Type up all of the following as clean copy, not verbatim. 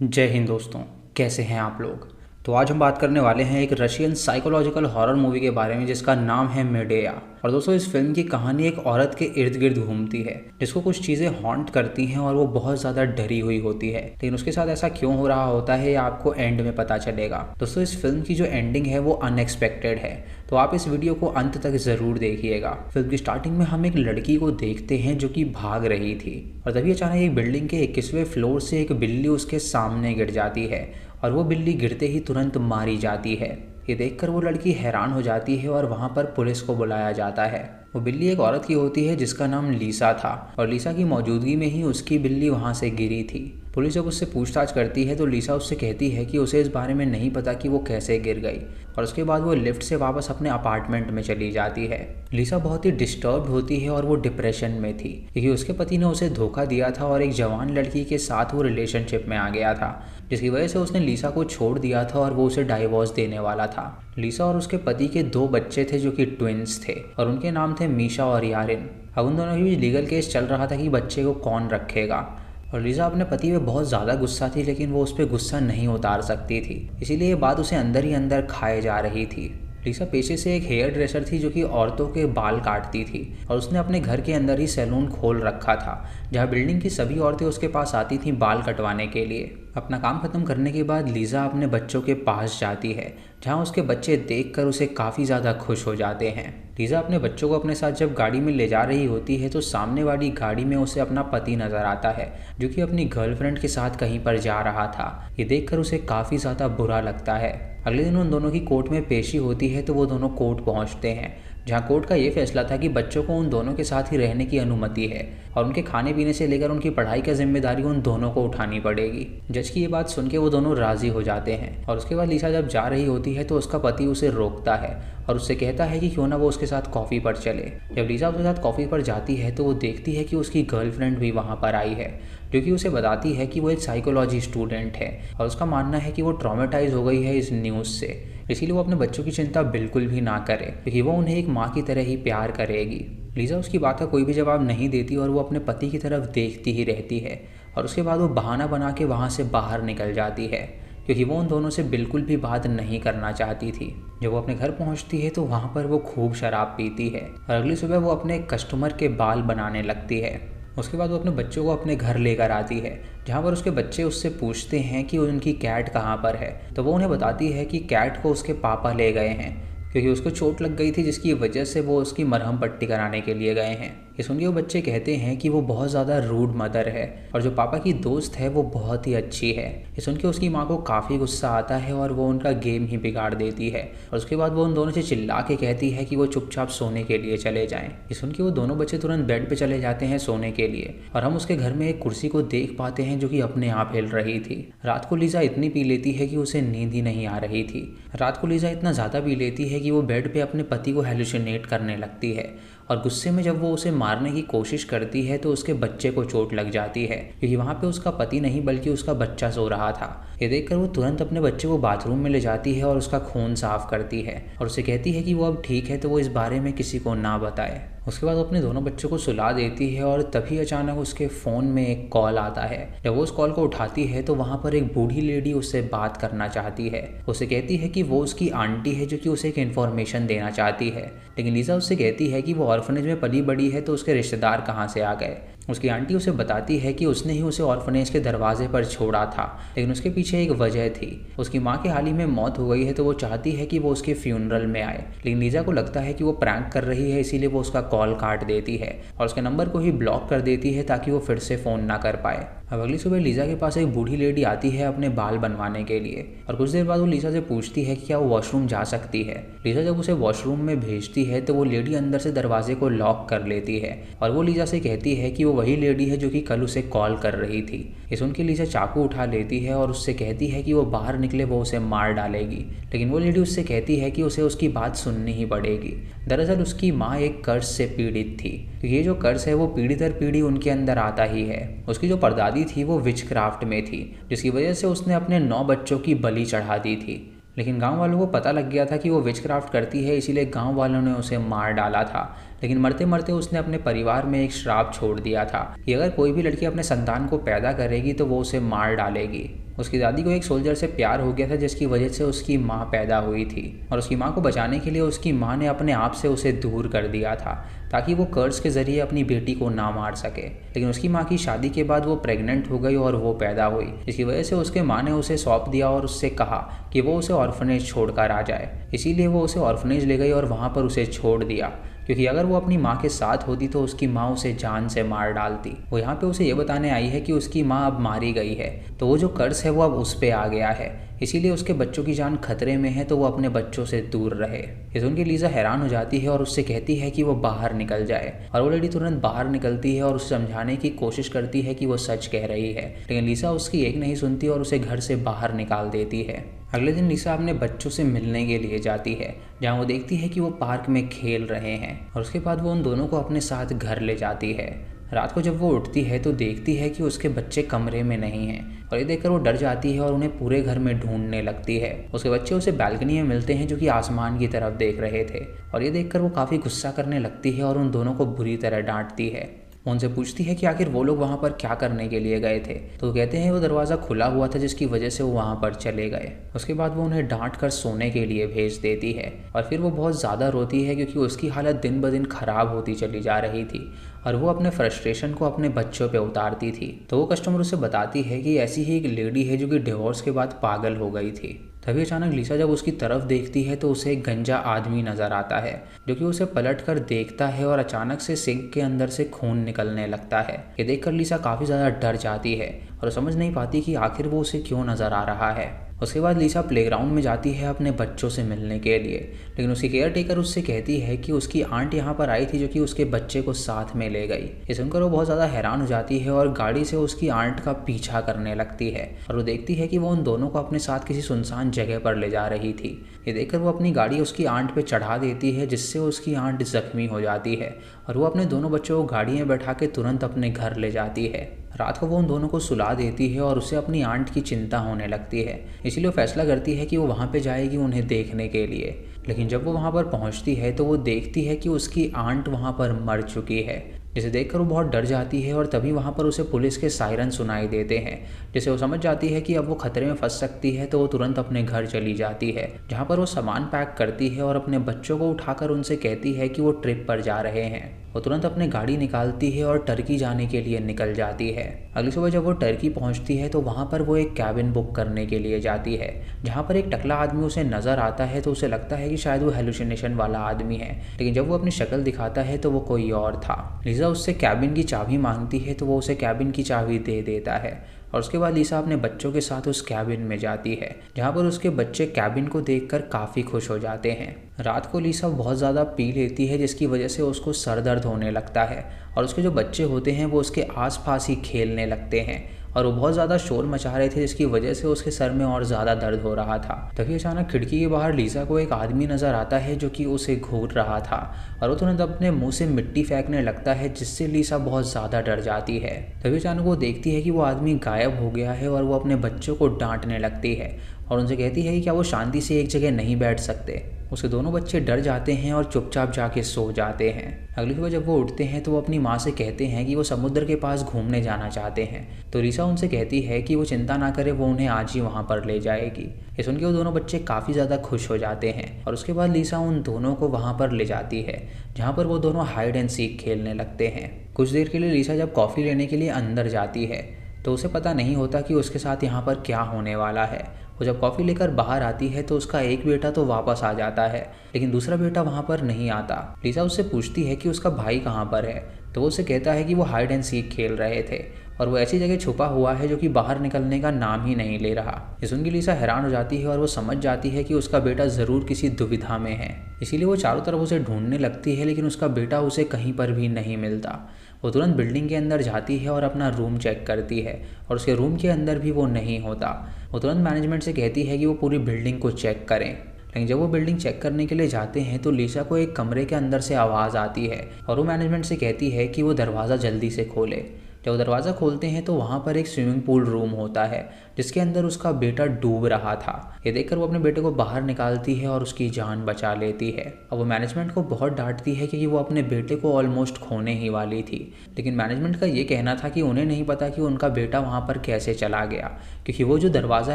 जय हिंद दोस्तों। कैसे हैं आप लोग। तो आज हम बात करने वाले हैं एक रशियन साइकोलॉजिकल हॉरर मूवी के बारे में जिसका नाम है मेडेया। और दोस्तों इस फिल्म की कहानी एक औरत के इर्द गिर्द घूमती है जिसको कुछ चीज़ें हॉन्ट करती हैं और वो बहुत ज़्यादा डरी हुई होती है, लेकिन उसके साथ ऐसा क्यों हो रहा होता है ये आपको एंड में पता चलेगा। दोस्तों इस फिल्म की जो एंडिंग है वो अनएक्सपेक्टेड है, तो आप इस वीडियो को अंत तक ज़रूर देखिएगा। फिल्म की स्टार्टिंग में हम एक लड़की को देखते हैं जो कि भाग रही थी और तभी अचानक एक बिल्डिंग के 21वें फ्लोर से एक बिल्ली उसके सामने गिर जाती है और वो बिल्ली गिरते ही तुरंत मारी जाती है। ये देखकर वो लड़की हैरान हो जाती है और वहाँ पर पुलिस को बुलाया जाता है। वो बिल्ली एक औरत की होती है जिसका नाम लीसा था और लीसा की मौजूदगी में ही उसकी बिल्ली वहाँ से गिरी थी। पुलिस जब उससे पूछताछ करती है तो लीसा उससे कहती है कि उसे इस बारे में नहीं पता कि वो कैसे गिर गई और उसके बाद वो लिफ्ट से वापस अपने अपार्टमेंट में चली जाती है। लीसा बहुत ही डिस्टर्ब्ड होती है और वो डिप्रेशन में थी क्योंकि उसके पति ने उसे धोखा दिया था और एक जवान लड़की के साथ वो रिलेशनशिप में आ गया था, जिसकी वजह से उसने लीसा को छोड़ दिया था और वो उसे डाइवोर्स देने वाला था। लीसा और उसके पति के 2 बच्चे थे जो कि ट्विंस थे और उनके नाम थे मीशा और यारिन। अब उन दोनों के बीच लीगल केस चल रहा था कि बच्चे को कौन रखेगा और लीसा अपने पति पे बहुत ज़्यादा गुस्सा थी, लेकिन वो उस पर गुस्सा नहीं उतार सकती थी, इसीलिए ये बात उसे अंदर ही अंदर खाए जा रही थी। लीसा पेशे से एक हेयर ड्रेसर थी जो कि औरतों के बाल काटती थी और उसने अपने घर के अंदर ही सैलून खोल रखा था जहाँ बिल्डिंग की सभी औरतें उसके पास आती थीं बाल कटवाने के लिए। अपना काम खत्म करने के बाद लीसा अपने बच्चों के पास जाती है जहाँ उसके बच्चे देखकर उसे काफ़ी ज़्यादा खुश हो जाते हैं। लीसा अपने बच्चों को अपने साथ जब गाड़ी में ले जा रही होती है तो सामने वाली गाड़ी में उसे अपना पति नज़र आता है जो कि अपनी गर्लफ्रेंड के साथ कहीं पर जा रहा था। ये देखकर उसे काफ़ी ज़्यादा बुरा लगता है। अगले दिन उन दोनों की कोर्ट में पेशी होती है तो वो दोनों कोर्ट पहुंचते हैं जहां कोर्ट का ये फैसला था कि बच्चों को उन दोनों के साथ ही रहने की अनुमति है और उनके खाने पीने से लेकर उनकी पढ़ाई की जिम्मेदारी उन दोनों को उठानी पड़ेगी। जज की ये बात सुन के वो दोनों राजी हो जाते हैं और उसके बाद लीसा जब जा रही होती है तो उसका पति उसे रोकता है और उससे कहता है कि क्यों ना वो उसके साथ कॉफ़ी पर चले। जब लीसा उसके साथ कॉफ़ी पर जाती है तो वो देखती है कि उसकी गर्लफ्रेंड भी वहाँ पर आई है जो कि उसे बताती है कि वो एक साइकोलॉजी स्टूडेंट है और उसका मानना है कि वो ट्रॉमेटाइज हो गई है इस न्यूज़ से, इसीलिए वो अपने बच्चों की चिंता बिल्कुल भी ना करे क्योंकि वो उन्हें एक माँ की तरह ही प्यार करेगी। लीसा उसकी बात का कोई भी जवाब नहीं देती और वो अपने पति की तरफ देखती ही रहती है और उसके बाद वो बहाना बना के वहाँ से बाहर निकल जाती है क्योंकि वो उन दोनों से बिल्कुल भी बात नहीं करना चाहती थी। जब वो अपने घर पहुँचती है तो वहाँ पर वो खूब शराब पीती है और अगली सुबह वो अपने कस्टमर के बाल बनाने लगती है। उसके बाद वो अपने बच्चों को अपने घर लेकर आती है जहाँ पर उसके बच्चे उससे पूछते हैं कि उनकी कैट कहाँ पर है, तो वो उन्हें बताती है कि कैट को उसके पापा ले गए हैं क्योंकि उसको चोट लग गई थी जिसकी वजह से वो उसकी मरहम पट्टी कराने के लिए गए हैं। ये सुन के वो बच्चे कहते हैं कि वो बहुत ज़्यादा रूड मदर है और जो पापा की दोस्त है वो बहुत ही अच्छी है। ये सुन के उसकी माँ को काफ़ी गुस्सा आता है और वो उनका गेम ही बिगाड़ देती है और उसके बाद वो उन दोनों से चिल्ला के कहती है कि वो चुपचाप सोने के लिए चले जाएं। ये सुन के वो दोनों बच्चे तुरंत बेड पे चले जाते हैं सोने के लिए और हम उसके घर में एक कुर्सी को देख पाते हैं जो कि अपने आप हिल रही थी। रात को लीजा इतनी पी लेती है कि उसे नींद ही नहीं आ रही थी। रात को लीजा इतना ज़्यादा पी लेती है कि वो बेड पे अपने पति को हेलुसिनेट करने लगती है और गुस्से में जब वो उसे मारने की कोशिश करती है तो उसके बच्चे को चोट लग जाती है क्योंकि वहाँ पे उसका पति नहीं बल्कि उसका बच्चा सो रहा था। ये देखकर वो तुरंत अपने बच्चे को बाथरूम में ले जाती है और उसका खून साफ करती है और उसे कहती है कि वो अब ठीक है तो वो इस बारे में किसी को ना बताए। उसके बाद वो अपने दोनों बच्चों को सुला देती है और तभी अचानक उसके फ़ोन में एक कॉल आता है। जब वो उस कॉल को उठाती है तो वहाँ पर एक बूढ़ी लेडी उससे बात करना चाहती है। उसे कहती है कि वो उसकी आंटी है जो कि उसे एक इन्फॉर्मेशन देना चाहती है, लेकिन लीजा उससे कहती है कि वो ऑर्फनेज में पली बड़ी है तो उसके रिश्तेदार कहाँ से आ गए। उसकी आंटी उसे बताती है कि उसने ही उसे ऑर्फनेज के दरवाजे पर छोड़ा था, लेकिन उसके पीछे एक वजह थी। उसकी माँ की हाल ही में मौत हो गई है तो वो चाहती है कि वो उसके फ्यूनरल में आए, लेकिन लीजा को लगता है कि वो प्रैंक कर रही है, इसीलिए वो उसका कॉल काट देती है और उसके नंबर को ही ब्लॉक कर देती है ताकि वो फिर से फ़ोन ना कर पाए। अब अगली सुबह लीजा के पास एक बूढ़ी लेडी आती है अपने बाल बनवाने के लिए और कुछ देर बाद वो लीजा से पूछती है कि क्या वो वॉशरूम जा सकती है। लीजा जब उसे वॉशरूम में भेजती है तो वो लेडी अंदर से दरवाजे को लॉक कर लेती है और वो लीजा से कहती है कि वो वही लेडी है जो कि कल उसे कॉल कर रही थी। ये सुन के लीजा चाकू उठा लेती है और उससे कहती है कि वो बाहर निकले वो उसे मार डालेगी, लेकिन वो लेडी उससे कहती है कि उसे उसकी बात सुननी ही पड़ेगी। दरअसल उसकी माँ एक कर्ज से पीड़ित थी, ये जो कर्ज है वो पीढ़ी दर पीढ़ी उनके अंदर आता ही है। उसकी जो परदादी थी वो विच क्राफ्ट में थी जिसकी वजह से उसने अपने 9 बच्चों की बलि चढ़ा दी थी, लेकिन गांव वालों को पता लग गया था कि वो विच क्राफ्ट करती है, इसीलिए गांव वालों ने उसे मार डाला था। लेकिन मरते मरते उसने अपने परिवार में एक श्राप छोड़ दिया था कि अगर कोई भी लड़की अपने संतान को पैदा करेगी तो वो उसे मार डालेगी। उसकी दादी को एक सोल्जर से प्यार हो गया था जिसकी वजह से उसकी माँ पैदा हुई थी और उसकी माँ को बचाने के लिए उसकी माँ ने अपने आप से उसे दूर कर दिया था ताकि वो कर्ज के ज़रिए अपनी बेटी को ना मार सके। लेकिन उसकी माँ की शादी के बाद वो प्रेग्नेंट हो गई और वो पैदा हुई, जिसकी वजह से उसके माँ ने उसे सौंप दिया और उससे कहा कि वो उसे ऑर्फनेज छोड़कर आ जाए। इसीलिए वो उसे ऑर्फनेज ले गई और वहाँ पर उसे छोड़ दिया, क्योंकि अगर वो अपनी माँ के साथ होती तो उसकी माँ उसे जान से मार डालती। वो यहाँ पे उसे ये बताने आई है कि उसकी माँ अब मारी गई है, तो वो जो कर्ज है वो अब उस पे आ गया है, इसीलिए उसके बच्चों की जान खतरे में है, तो वो अपने बच्चों से दूर रहे। ये सुन के लीजा हैरान हो जाती है और उससे कहती है कि वो बाहर निकल जाए, और वो लड़की तुरंत बाहर निकलती है और उसे समझाने की कोशिश करती है कि वो सच कह रही है, लेकिन लीसा उसकी एक नहीं सुनती और उसे घर से बाहर निकाल देती है। अगले दिन लीसा अपने बच्चों से मिलने के लिए जाती है, जहाँ वो देखती है कि वो पार्क में खेल रहे हैं, और उसके बाद वो उन दोनों को अपने साथ घर ले जाती है। रात को जब वो उठती है तो देखती है कि उसके बच्चे कमरे में नहीं हैं, और ये देखकर वो डर जाती है और उन्हें पूरे घर में ढूंढने लगती है। उसके बच्चे उसे बालकनी में मिलते हैं जो कि आसमान की तरफ देख रहे थे, और ये देखकर वो काफ़ी गुस्सा करने लगती है और उन दोनों को बुरी तरह डांटती है। वो उनसे पूछती है कि आखिर वो लोग वहाँ पर क्या करने के लिए गए थे, तो वो कहते हैं वो दरवाज़ा खुला हुआ था जिसकी वजह से वो वहाँ पर चले गए। उसके बाद वो उन्हें डांट कर सोने के लिए भेज देती है, और फिर वो बहुत ज़्यादा रोती है क्योंकि उसकी हालत दिन ब दिन ख़राब होती चली जा रही थी, और वो अपने फ्रस्ट्रेशन को अपने बच्चों पे उतारती थी। तो वो कस्टमर उसे बताती है कि ऐसी ही एक लेडी है जो कि डिवोर्स के बाद पागल हो गई थी। तभी अचानक लीसा जब उसकी तरफ देखती है तो उसे एक गंजा आदमी नजर आता है, जो कि उसे पलट कर देखता है और अचानक से सिंक के अंदर से खून निकलने लगता है। ये देखकर लीसा काफ़ी ज़्यादा डर जाती है और समझ नहीं पाती कि आखिर वो उसे क्यों नज़र आ रहा है। उसके बाद लीसा प्लेग्राउंड में जाती है अपने बच्चों से मिलने के लिए, लेकिन उसकी केयर टेकर उससे कहती है कि उसकी आंट यहाँ पर आई थी जो कि उसके बच्चे को साथ में ले गई। ये सुनकर वो बहुत ज़्यादा हैरान हो जाती है और गाड़ी से उसकी आंट का पीछा करने लगती है, और वो देखती है कि वो उन दोनों को अपने साथ किसी सुनसान जगह पर ले जा रही थी। ये देखकर वो अपनी गाड़ी उसकी आंट पे चढ़ा देती है, जिससे उसकी आंट जख्मी हो जाती है, और वो अपने दोनों बच्चों को गाड़ी में बैठा के तुरंत अपने घर ले जाती है। रात को वो उन दोनों को सुला देती है और उसे अपनी आंट की चिंता होने लगती है, इसलिए वो फैसला करती है कि वो वहाँ पे जाएगी उन्हें देखने के लिए। लेकिन जब वो वहाँ पर पहुँचती है तो वो देखती है कि उसकी आंट वहाँ पर मर चुकी है, जिसे देखकर वो बहुत डर जाती है। और तभी वहाँ पर उसे पुलिस के सायरन सुनाई देते हैं, जिसे वो समझ जाती है कि अब वो खतरे में फंस सकती है। तो वो तुरंत अपने घर चली जाती है, जहाँ पर वो सामान पैक करती है और अपने बच्चों को उठाकर उनसे कहती है कि वो ट्रिप पर जा रहे हैं। वो तुरंत अपनी गाड़ी निकालती है और टर्की जाने के लिए निकल जाती है। अगली सुबह जब वो टर्की पहुंचती है तो वहाँ पर वो एक कैबिन बुक करने के लिए जाती है, जहाँ पर एक टकला आदमी उसे नज़र आता है। तो उसे लगता है कि शायद वो हेलुसिनेशन वाला आदमी है, लेकिन जब वो अपनी शक्ल दिखाता है तो वो कोई और था। लीजा उससे कैबिन की चाबी मांगती है, तो वो उसे कैबिन की चाबी दे देता है, और उसके बाद लीसा अपने बच्चों के साथ उस कैबिन में जाती है, जहाँ पर उसके बच्चे कैबिन को देखकर काफ़ी खुश हो जाते हैं। रात को लीसा बहुत ज़्यादा पी लेती है, जिसकी वजह से उसको सर दर्द होने लगता है, और उसके जो बच्चे होते हैं वो उसके आसपास ही खेलने लगते हैं, और वो बहुत ज़्यादा शोर मचा रहे थे, जिसकी वजह से उसके सर में और ज़्यादा दर्द हो रहा था। तभी अचानक खिड़की के बाहर लीसा को एक आदमी नज़र आता है जो कि उसे घूर रहा था, और वो तुरंत अपने मुंह से मिट्टी फेंकने लगता है, जिससे लीसा बहुत ज़्यादा डर जाती है। तभी अचानक वो देखती है कि वो आदमी गायब हो गया है, और वो अपने बच्चों को डांटने लगती है और उनसे कहती है कि क्या वो शांति से एक जगह नहीं बैठ सकते। उसके दोनों बच्चे डर जाते हैं और चुपचाप जाके सो जाते हैं। अगली सुबह जब वो उठते हैं तो वो अपनी माँ से कहते हैं कि वो समुद्र के पास घूमने जाना चाहते हैं। तो लीसा उनसे कहती है कि वो चिंता ना करे, वो उन्हें आज ही वहाँ पर ले जाएगी। ये सुन के वो दोनों बच्चे काफ़ी ज़्यादा खुश हो जाते हैं, और उसके बाद लीसा उन दोनों को वहाँ पर ले जाती है, जहाँ पर वो दोनों हाइड एंड सीक खेलने लगते हैं। कुछ देर के लिए लीसा जब कॉफ़ी लेने के लिए अंदर जाती है तो उसे पता नहीं होता कि उसके साथ यहाँ पर क्या होने वाला है। वो जब कॉफ़ी लेकर बाहर आती है तो उसका एक बेटा तो वापस आ जाता है, लेकिन दूसरा बेटा वहाँ पर नहीं आता। लीसा उससे पूछती है कि उसका भाई कहाँ पर है, तो वो उसे कहता है कि वो हाइड एंड सीक खेल रहे थे, और वो ऐसी जगह छुपा हुआ है जो कि बाहर निकलने का नाम ही नहीं ले रहा। ये सुन के लीसा हैरान हो जाती है और वो समझ जाती है कि उसका बेटा ज़रूर किसी दुविधा में है, इसीलिए वो चारों तरफ उसे ढूंढने लगती है, लेकिन उसका बेटा उसे कहीं पर भी नहीं मिलता। वो तुरंत बिल्डिंग के अंदर जाती है और अपना रूम चेक करती है, और उसके रूम के अंदर भी वो नहीं होता। वो तुरंत मैनेजमेंट से कहती है कि वो पूरी बिल्डिंग को चेक करें, लेकिन जब वो बिल्डिंग चेक करने के लिए जाते हैं तो लीसा को एक कमरे के अंदर से आवाज़ आती है, और वो मैनेजमेंट से कहती है कि वो दरवाज़ा जल्दी से खोले। जब वो दरवाज़ा खोलते हैं तो वहाँ पर एक स्विमिंग पूल रूम होता है जिसके अंदर उसका बेटा डूब रहा था। ये देखकर वो अपने बेटे को बाहर निकालती है और उसकी जान बचा लेती है। अब वो मैनेजमेंट को बहुत डांटती है क्योंकि वो अपने बेटे को ऑलमोस्ट खोने ही वाली थी, लेकिन मैनेजमेंट का ये कहना था कि उन्हें नहीं पता कि उनका बेटा वहाँ पर कैसे चला गया, क्योंकि वो जो दरवाज़ा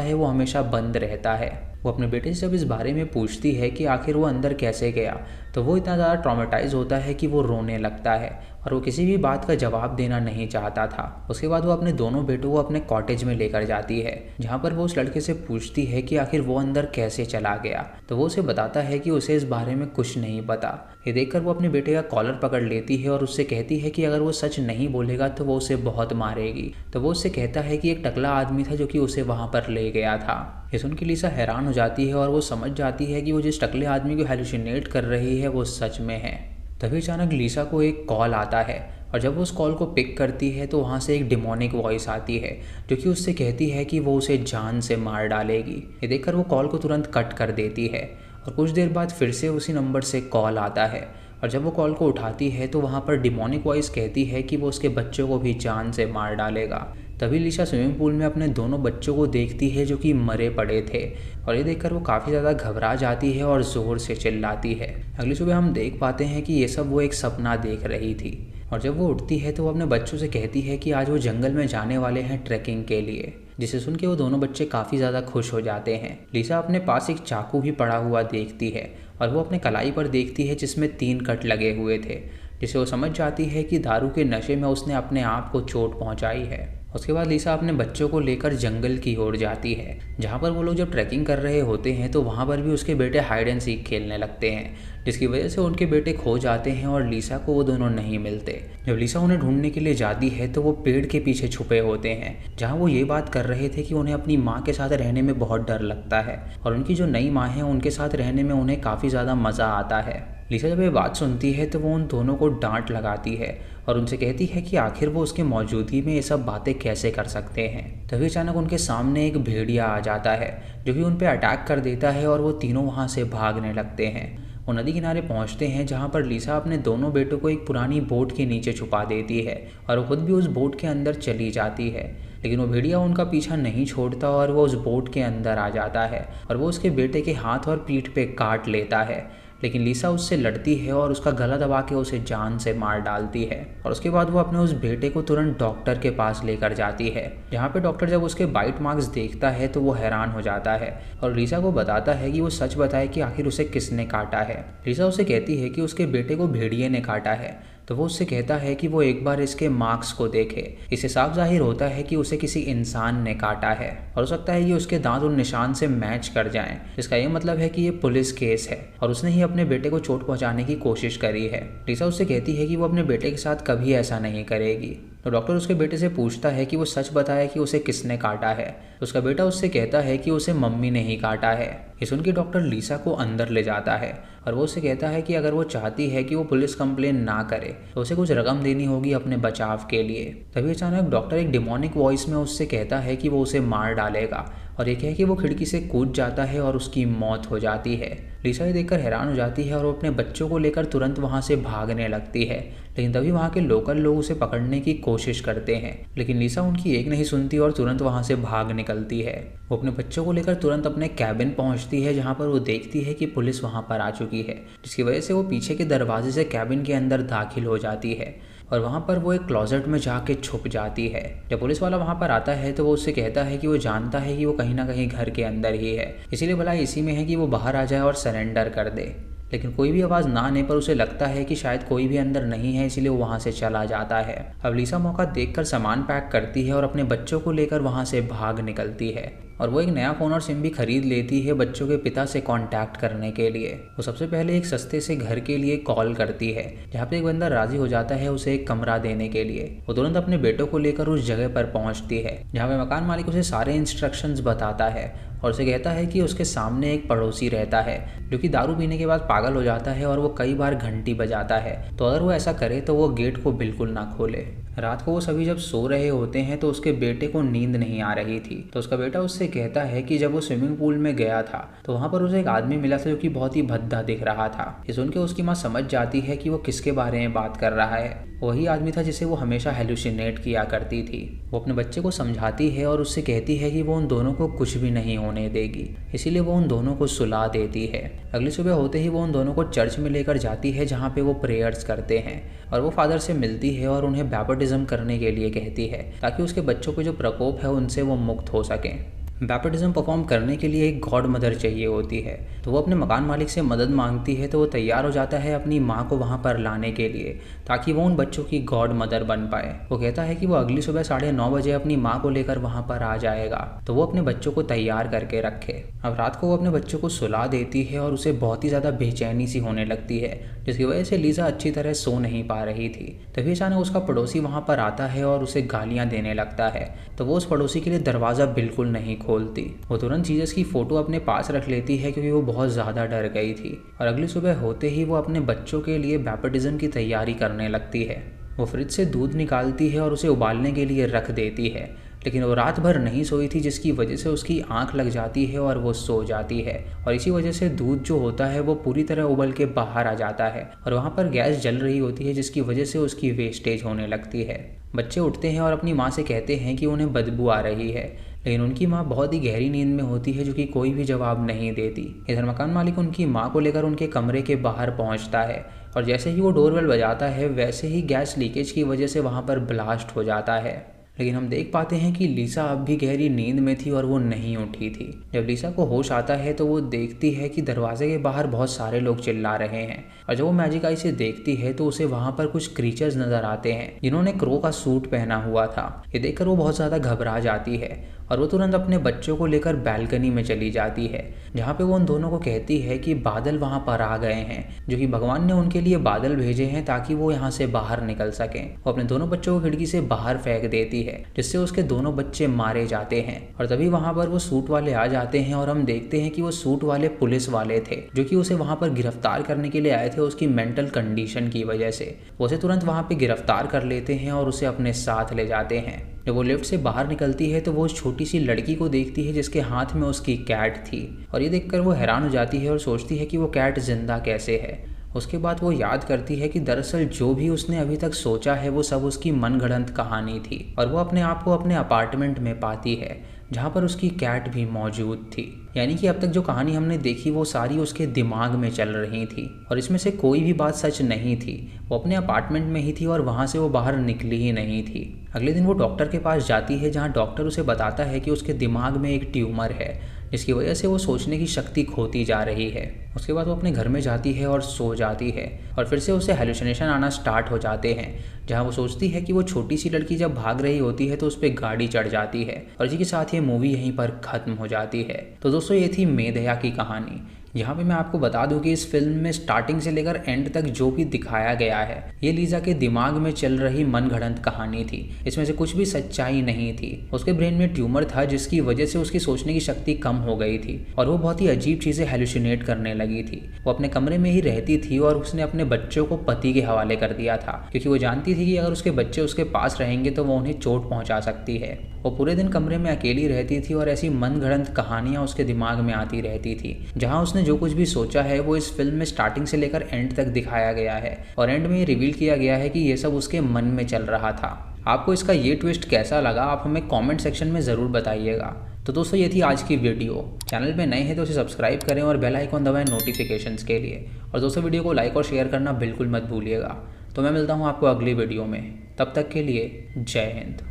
है वो हमेशा बंद रहता है। वो अपने बेटे से जब इस बारे में पूछती है कि आखिर वो अंदर कैसे गया, तो वो इतना ज़्यादा ट्रॉमेटाइज होता है कि वो रोने लगता है और वो किसी भी बात का जवाब देना नहीं चाहता था। उसके बाद वो अपने दोनों बेटों को अपने कॉटेज में लेकर जाती है, जहाँ पर वो उस लड़के से पूछती है कि आखिर वो अंदर कैसे चला गया। तो वो उसे बताता है कि उसे इस बारे में कुछ नहीं पता। ये देखकर वो अपने बेटे का कॉलर पकड़ लेती है और उससे कहती है कि अगर वो सच नहीं बोलेगा तो वो उसे बहुत मारेगी। तो वो उससे कहता है कि एक टकला आदमी था जो कि उसे वहाँ पर ले गया था। ये सुन के लिसा हैरान हो जाती है और वो समझ जाती है कि वो जिस टकले आदमी को हेलुसिनेट कर रही है वो सच में है। तभी अचानक लिसा को एक कॉल आता है और जब वो उस कॉल को पिक करती है तो वहाँ से एक डिमोनिक वॉइस आती है जो कि उससे कहती है कि वो उसे जान से मार डालेगी। ये देखकर वो कॉल को तुरंत कट कर देती है और कुछ देर बाद फिर से उसी नंबर से कॉल आता है और जब वो कॉल को उठाती है तो वहाँ पर डिमोनिक वॉइस कहती है कि वो उसके बच्चों को भी जान से मार डालेगा। तभी लिसा स्विमिंग पूल में अपने दोनों बच्चों को देखती है जो कि मरे पड़े थे और ये देखकर वो काफ़ी ज़्यादा घबरा जाती है और ज़ोर से चिल्लाती है। अगली सुबह हम देख पाते हैं कि ये सब वो एक सपना देख रही थी और जब वो उठती है तो वो अपने बच्चों से कहती है कि आज वो जंगल में जाने वाले हैं ट्रैकिंग के लिए, जिसे सुन के वो दोनों बच्चे काफ़ी ज़्यादा खुश हो जाते हैं। लिसा अपने पास एक चाकू भी पड़ा हुआ देखती है और वो अपने कलाई पर देखती है जिसमें 3 कट लगे हुए थे, जिसे वो समझ जाती है कि दारू के नशे में उसने अपने आप को चोट पहुंचाई है। उसके बाद लिसा अपने बच्चों को लेकर जंगल की ओर जाती है, जहाँ पर वो लोग जब ट्रैकिंग कर रहे होते हैं तो वहाँ पर भी उसके बेटे हाइड एंड सीक खेलने लगते हैं, जिसकी वजह से उनके बेटे खो जाते हैं और लिसा को वो दोनों नहीं मिलते। जब लिसा उन्हें ढूंढने के लिए जाती है तो वो पेड़ के पीछे छुपे होते हैं, जहाँ वो ये बात कर रहे थे कि उन्हें अपनी माँ के साथ रहने में बहुत डर लगता है और उनकी जो नई माँ है उनके साथ रहने में उन्हें काफ़ी ज़्यादा मज़ा आता है। लिसा जब ये बात सुनती है तो वो उन दोनों को डांट लगाती है और उनसे कहती है कि आखिर वो उसके मौजूदगी में ये सब बातें कैसे कर सकते हैं। तभी अचानक उनके सामने एक भेड़िया आ जाता है जो कि उन पर अटैक कर देता है और वो तीनों वहाँ से भागने लगते हैं। वो नदी किनारे पहुंचते हैं जहां पर लिसा अपने दोनों बेटों को एक पुरानी बोट के नीचे छुपा देती है और वो खुद भी उस बोट के अंदर चली जाती है, लेकिन वो भेड़िया उनका पीछा नहीं छोड़ता और वो उस बोट के अंदर आ जाता है और वो उसके बेटे के हाथ और पीठ पे काट लेता है। लेकिन लिसा उससे लड़ती है और उसका गला दबा के उसे जान से मार डालती है और उसके बाद वो अपने उस बेटे को तुरंत डॉक्टर के पास लेकर जाती है, जहाँ पे डॉक्टर जब उसके बाइट मार्क्स देखता है तो वो हैरान हो जाता है और लिसा को बताता है कि वो सच बताए कि आखिर उसे किसने काटा है। लिसा उसे कहती है कि उसके बेटे को भेड़िए ने काटा है, तो वो उससे कहता है कि वो एक बार इसके मार्क्स को देखे। इससे साफ जाहिर होता है कि उसे किसी इंसान ने काटा है और हो सकता है कि उसके दांत उन निशान से मैच कर जाएं, जिसका ये मतलब है कि ये पुलिस केस है और उसने ही अपने बेटे को चोट पहुंचाने की कोशिश करी है। लिसा उससे कहती है कि वो अपने बेटे के साथ कभी ऐसा नहीं करेगी। तो डॉक्टर उसके बेटे से पूछता है कि वो सच बताए कि उसे किसने काटा है, तो उसका बेटा उससे कहता है कि उसे मम्मी ने ही काटा है। ये सुन के डॉक्टर लिसा को अंदर ले जाता है और वो उसे कहता है कि अगर वो चाहती है कि वो पुलिस कंप्लेन ना करे तो उसे कुछ रकम देनी होगी अपने बचाव के लिए। तभी अचानक डॉक्टर एक डिमोनिक वॉइस में उससे कहता है कि वो उसे मार डालेगा और ये कह के वो खिड़की से कूद जाता है और उसकी मौत हो जाती है। लिसा ये देखकर हैरान हो जाती है और वो अपने बच्चों को लेकर तुरंत वहाँ से भागने लगती है, लेकिन तभी वहाँ के लोकल लोग उसे पकड़ने की कोशिश करते हैं, लेकिन लिसा उनकी एक नहीं सुनती और तुरंत वहाँ से भाग निकलती है। वो अपने बच्चों को लेकर तुरंत अपने कैबिन पहुँचती है, जहाँ पर वो देखती है कि पुलिस वहाँ पर आ चुकी है, जिसकी वजह से वो पीछे के दरवाजे से कैबिन के अंदर दाखिल हो जाती है और वहाँ पर वो एक क्लोजेट में जाके छुप जाती है। जब पुलिस वाला वहाँ पर आता है तो वो उससे कहता है कि वो जानता है कि वो कहीं ना कहीं घर के अंदर ही है, इसीलिए भला इसी में है कि वो बाहर आ जाए और सरेंडर कर दे। लेकिन कोई भी आवाज़ ना आने पर उसे लगता है कि शायद कोई भी अंदर नहीं है, इसीलिए वो वहाँ से चला जाता है। अब लिसा मौका देखकर सामान पैक करती है और अपने बच्चों को लेकर वहाँ से भाग निकलती है और वो एक नया फ़ोन और सिम भी खरीद लेती है बच्चों के पिता से कांटेक्ट करने के लिए। वो सबसे पहले एक सस्ते से घर के लिए कॉल करती है, जहाँ पे एक बंदा राजी हो जाता है उसे एक कमरा देने के लिए। वो तुरंत अपने बेटों को लेकर उस जगह पर पहुँचती है, जहाँ पे मकान मालिक उसे सारे इंस्ट्रक्शंस बताता है और उसे कहता है कि उसके सामने एक पड़ोसी रहता है जो कि दारू पीने के बाद पागल हो जाता है और वो कई बार घंटी बजाता है, तो अगर वो ऐसा करे तो वो गेट को बिल्कुल ना खोले। रात को वो सभी जब सो रहे होते हैं तो उसके बेटे को नींद नहीं आ रही थी, तो उसका बेटा उससे कहता है कि जब वो स्विमिंग पूल में गया था तो वहाँ पर उसे एक आदमी मिला था जो कि बहुत ही भद्दा दिख रहा था। ये सुन के उसकी माँ समझ जाती है कि वो किसके बारे में बात कर रहा है। वही आदमी था जिसे वो हमेशा हेलुसिनेट किया करती थी। वो अपने बच्चे को समझाती है और उससे कहती है कि वो उन दोनों को कुछ भी नहीं होने देगी, इसीलिए वो उन दोनों को सुला देती है। अगली सुबह होते ही वो उन दोनों को चर्च में लेकर जाती है जहाँ पे वो प्रेयर्स करते हैं और वो फादर से मिलती है और उन्हें बैप्टिज्म करने के लिए कहती है ताकि उसके बच्चों के जो प्रकोप है उनसे वो मुक्त हो सकें। बैप्टिज्म परफॉर्म करने के लिए एक गॉड मदर चाहिए होती है, तो वो अपने मकान मालिक से मदद मांगती है। तो वो तैयार हो जाता है अपनी माँ को वहाँ पर लाने के लिए ताकि वो उन बच्चों की गॉड मदर बन पाए। वो कहता है कि वो अगली सुबह 9:30 बजे अपनी माँ को लेकर वहाँ पर आ जाएगा, तो वो अपने बच्चों को तैयार करके रखे। अब रात को वो अपने बच्चों को सुला देती है और उसे बहुत ही ज़्यादा बेचैनी सी होने लगती है, जिसकी वजह से लीजा अच्छी तरह सो नहीं पा रही थी। तभी अचानक उसका पड़ोसी वहाँ पर आता है और उसे गालियाँ देने लगता है, तो वो उस पड़ोसी के लिए दरवाज़ा बिल्कुल नहीं खोलती। वो तुरंत जीसस की फ़ोटो अपने पास रख लेती है क्योंकि वो बहुत ज़्यादा डर गई थी। और अगली सुबह होते ही वो अपने बच्चों के लिए बैप्टिज्म की तैयारी करने लगती है। वो फ्रिज से दूध निकालती है और उसे उबालने के लिए रख देती है, लेकिन वो रात भर नहीं सोई थी जिसकी वजह से उसकी आंख लग जाती है और वो सो जाती है। और इसी वजह से दूध जो होता है वो पूरी तरह उबल के बाहर आ जाता है और वहाँ पर गैस जल रही होती है, जिसकी वजह से उसकी वेस्टेज होने लगती है। बच्चे उठते हैं और अपनी माँ से कहते हैं कि उन्हें बदबू आ रही है, लेकिन उनकी माँ बहुत ही गहरी नींद में होती है जो कि कोई भी जवाब नहीं देती। इधर मकान मालिक उनकी माँ को लेकर उनके कमरे के बाहर पहुँचता है और जैसे ही वो डोरबेल बजाता है वैसे ही गैस लीकेज की वजह से वहाँ पर ब्लास्ट हो जाता है। लेकिन हम देख पाते हैं कि लीसा अब भी गहरी नींद में थी और वो नहीं उठी थी। जब लीसा को होश आता है तो वो देखती है कि दरवाजे के बाहर बहुत सारे लोग चिल्ला रहे हैं और जब वो मैजिक आई से देखती है तो उसे वहाँ पर कुछ क्रीचर्स नजर आते हैं जिन्होंने क्रो का सूट पहना हुआ था। ये देखकर वो बहुत ज़्यादा घबरा जाती है और वो तुरंत अपने बच्चों को लेकर बैल्कनी में चली जाती है, जहाँ पे वो उन दोनों को कहती है कि बादल वहाँ पर आ गए हैं, जो कि भगवान ने उनके लिए बादल भेजे हैं ताकि वो यहाँ से बाहर निकल सकें। वो अपने दोनों बच्चों को खिड़की से बाहर फेंक देती है जिससे उसके दोनों बच्चे मारे जाते हैं। और तभी वहाँ पर वो सूट वाले आ जाते हैं और हम देखते हैं कि वो सूट वाले पुलिस वाले थे जो कि उसे वहाँ पर गिरफ्तार करने के लिए आए थे उसकी मेंटल कंडीशन की वजह से। वो उसे तुरंत वहाँ पे गिरफ्तार कर लेते हैं और उसे अपने साथ ले जाते हैं। जब वो लिफ्ट से बाहर निकलती है तो वो उस छोटी सी लड़की को देखती है जिसके हाथ में उसकी कैट थी और ये देखकर वो हैरान हो जाती है और सोचती है कि वो कैट जिंदा कैसे है। उसके बाद वो याद करती है कि दरअसल जो भी उसने अभी तक सोचा है वो सब उसकी मनगढ़ंत कहानी थी और वो अपने आप को अपने अपार्टमेंट में पाती है जहाँ पर उसकी कैट भी मौजूद थी। यानी कि अब तक जो कहानी हमने देखी वो सारी उसके दिमाग में चल रही थी और इसमें से कोई भी बात सच नहीं थी। वो अपने अपार्टमेंट में ही थी और वहाँ से वो बाहर निकली ही नहीं थी। अगले दिन वो डॉक्टर के पास जाती है जहाँ डॉक्टर उसे बताता है कि उसके दिमाग में एक ट्यूमर है जिसकी वजह से वो सोचने की शक्ति खोती जा रही है। उसके बाद वो अपने घर में जाती है और सो जाती है और फिर से उसे हेलुसिनेशन आना स्टार्ट हो जाते हैं जहाँ वो सोचती है कि वो छोटी सी लड़की जब भाग रही होती है तो उस पर गाड़ी चढ़ जाती है और इसी के साथ ये मूवी यहीं पर ख़त्म हो जाती है। तो दोस्तों ये थी मेदया की कहानी। यहाँ पे मैं आपको बता दूं कि इस फिल्म में स्टार्टिंग से लेकर एंड तक जो भी दिखाया गया है ये लीजा के दिमाग में चल रही मनगढ़ंत कहानी थी। इसमें से कुछ भी सच्चाई नहीं थी। उसके ब्रेन में ट्यूमर था जिसकी वजह से उसकी सोचने की शक्ति कम हो गई थी और वो बहुत ही अजीब चीज़ें हेलुसिनेट करने लगी थी। वो अपने कमरे में ही रहती थी और उसने अपने बच्चों को पति के हवाले कर दिया था क्योंकि वो जानती थी कि अगर उसके बच्चे उसके पास रहेंगे तो वो उन्हें चोट पहुँचा सकती है। वो पूरे दिन कमरे में अकेली रहती थी और ऐसी मनगढ़ंत कहानियाँ उसके दिमाग में आती रहती थी। जहाँ उसने जो कुछ भी सोचा है वो इस फिल्म में स्टार्टिंग से लेकर एंड तक दिखाया गया है और एंड में ये रिवील किया गया है कि ये सब उसके मन में चल रहा था। आपको इसका ये ट्विस्ट कैसा लगा आप हमें कमेंट सेक्शन में ज़रूर बताइएगा। तो दोस्तों ये थी आज की वीडियो। चैनल पे नए हैं तो उसे सब्सक्राइब करें और बेल आइकॉन दबाएं नोटिफिकेशंस के लिए। और दोस्तों वीडियो को लाइक और शेयर करना बिल्कुल मत भूलिएगा। तो मैं मिलता हूँ आपको अगली वीडियो में, तब तक के लिए जय हिंद।